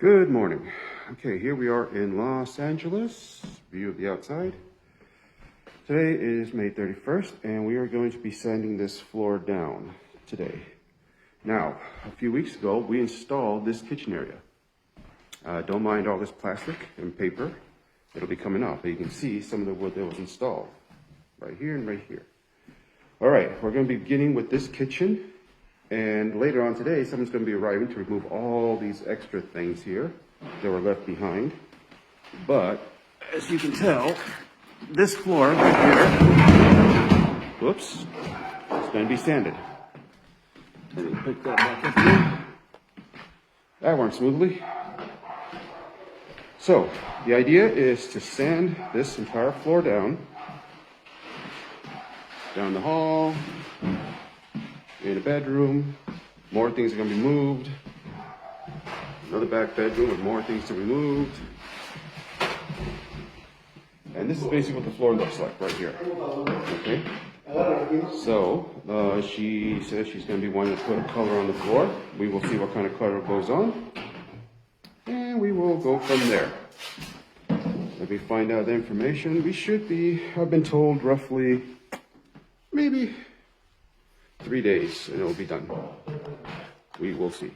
Good morning. Okay, here we are in Los Angeles, view of the outside. Today is May 31st, and we are going to be sanding this floor down today. Now, a few weeks ago, we installed this kitchen area. Don't mind all this plastic and paper. It'll be coming off, but you can see some of the wood that was installed right here and right here. All right, we're going to be beginning with this kitchen. And later on today, someone's going to be arriving to remove all these extra things here that were left behind. But as you can tell, this floor right here, whoops, it's going to be sanded. Let me pick that back up here. That went smoothly. So the idea is to sand this entire floor down the hall, in a bedroom. More things are going to be moved. Another back bedroom with more things to be moved. And this is basically what the floor looks like right here. Okay. So she says she's going to be wanting to put a color on the floor. We will see what kind of color goes on, and we will go from there. Let me find out the information. We should be, I've been told, roughly maybe 3 days and it will be done. We will see.